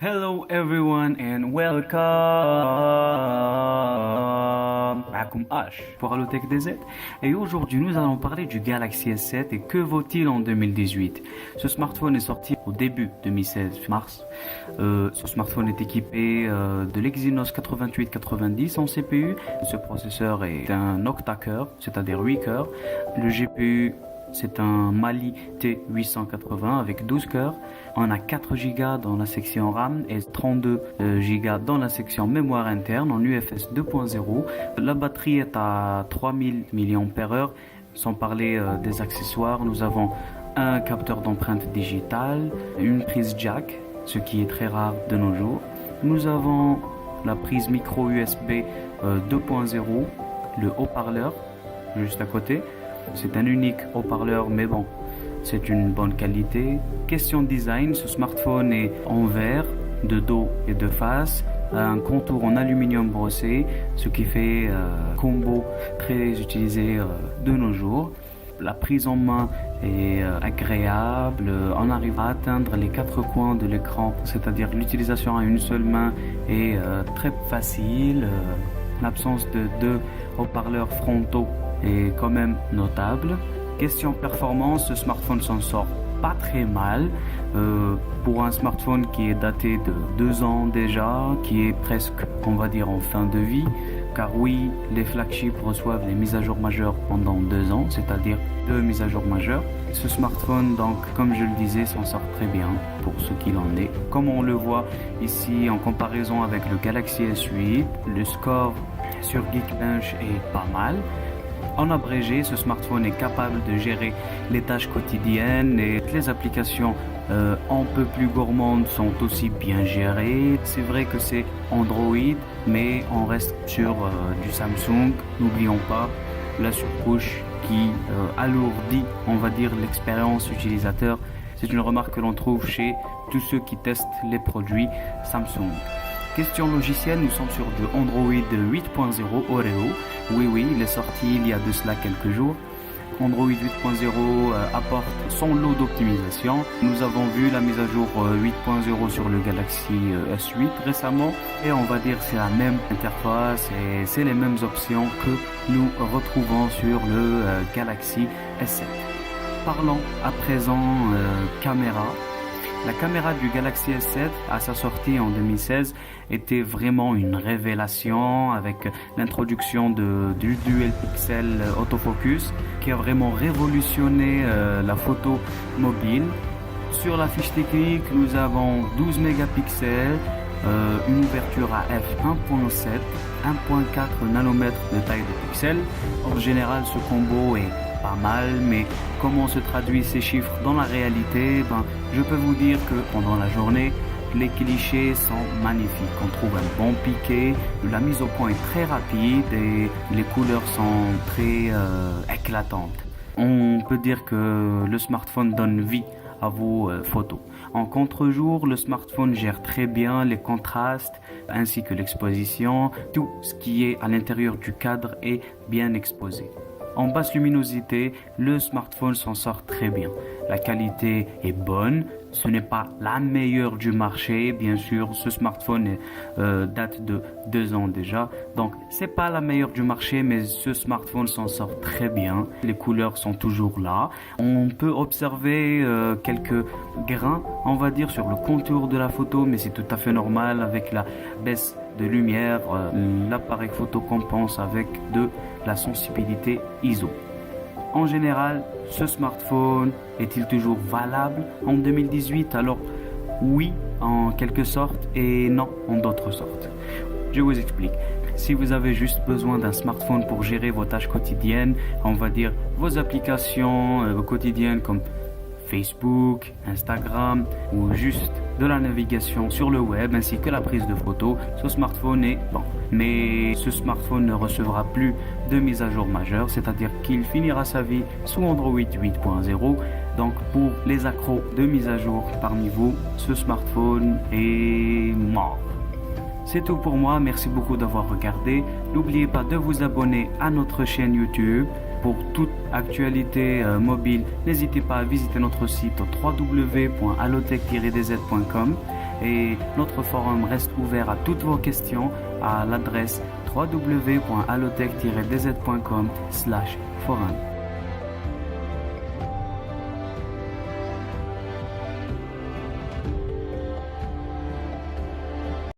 Hello everyone and welcome معكم H pour Allotech DZ et aujourd'hui nous allons parler du Galaxy S7 et que vaut-il en 2018. Ce smartphone est sorti au début 2016 mars. Ce smartphone est équipé de l'Exynos 8890 en CPU. Ce processeur est un octa-cœur, c'est-à-dire 8 cœurs. Le GPU c'est un Mali T880 avec 12 cœurs. On a 4 Go dans la section RAM et 32 Go dans la section mémoire interne en UFS 2.0. La batterie est à 3000 mAh. Sans parler des accessoires, nous avons un capteur d'empreinte digitale, une prise jack, ce qui est très rare de nos jours. Nous avons la prise micro USB 2.0, le haut-parleur juste à côté. C'est un unique haut-parleur, mais bon, c'est une bonne qualité. Question design, ce smartphone est en verre, de dos et de face, un contour en aluminium brossé, ce qui fait combo très utilisé de nos jours. La prise en main est agréable, on arrive à atteindre les 4 coins de l'écran, c'est-à-dire l'utilisation à une seule main est très facile. L'absence de deux haut-parleurs frontaux est quand même notable. Question performance, ce smartphone s'en sort pas très mal pour un smartphone qui est daté de 2 ans déjà, qui est presque, on va dire, en fin de vie, car oui, les flagships reçoivent les mises à jour majeures pendant 2 ans, c'est-à-dire 2 mises à jour majeures. Ce smartphone, donc, comme je le disais, s'en sort très bien pour ce qu'il en est. Comme on le voit ici en comparaison avec le Galaxy S8, le score sur Geekbench est pas mal. En abrégé, ce smartphone est capable de gérer les tâches quotidiennes et les applications un peu plus gourmandes sont aussi bien gérées. C'est vrai que c'est Android, mais on reste sur du Samsung. N'oublions pas la surcouche qui alourdit, on va dire, l'expérience utilisateur. C'est une remarque que l'on trouve chez tous ceux qui testent les produits Samsung. Question logicielle, nous sommes sur du Android 8.0 Oreo. Oui, il est sorti il y a de cela quelques jours. Android 8.0 apporte son lot d'optimisation. Nous avons vu la mise à jour 8.0 sur le Galaxy S8 récemment. Et on va dire c'est la même interface et c'est les mêmes options que nous retrouvons sur le Galaxy S7. Parlons à présent caméra. La caméra du Galaxy S7 à sa sortie en 2016 était vraiment une révélation avec l'introduction du Dual Pixel Autofocus qui a vraiment révolutionné la photo mobile. Sur la fiche technique, nous avons 12 mégapixels, une ouverture à f1.7, 1.4 nanomètres de taille de pixels. En général, ce combo est pas mal, mais comment se traduisent ces chiffres dans la réalité? Je peux vous dire que pendant la journée, les clichés sont magnifiques. On trouve un bon piqué, la mise au point est très rapide et les couleurs sont très éclatantes. On peut dire que le smartphone donne vie à vos photos. En contre-jour, le smartphone gère très bien les contrastes ainsi que l'exposition. Tout ce qui est à l'intérieur du cadre est bien exposé. En basse luminosité, le smartphone s'en sort très bien. La qualité est bonne, ce n'est pas la meilleure du marché, bien sûr, ce smartphone date de 2 ans déjà, donc c'est pas la meilleure du marché, mais ce smartphone s'en sort très bien. Les couleurs sont toujours là. On peut observer quelques grains, on va dire, sur le contour de la photo, mais c'est tout à fait normal avec la baisse de lumière. L'appareil photo compense avec de la sensibilité ISO. En général, ce smartphone est-il toujours valable en 2018? Alors oui, en quelque sorte, et non, en d'autres sortes. Je vous explique. Si vous avez juste besoin d'un smartphone pour gérer vos tâches quotidiennes, on va dire vos applications quotidiennes comme Facebook, Instagram ou juste de la navigation sur le web ainsi que la prise de photos, ce smartphone est bon. Mais ce smartphone ne recevra plus de mise à jour majeure, c'est-à-dire qu'il finira sa vie sous Android 8.0. Donc pour les accros de mise à jour parmi vous, ce smartphone est mort. C'est tout pour moi, merci beaucoup d'avoir regardé. N'oubliez pas de vous abonner à notre chaîne YouTube. Pour toute actualité mobile, n'hésitez pas à visiter notre site au www.allotech-dz.com Et notre forum reste ouvert à toutes vos questions à l'adresse www.allotech-dz.com/forum.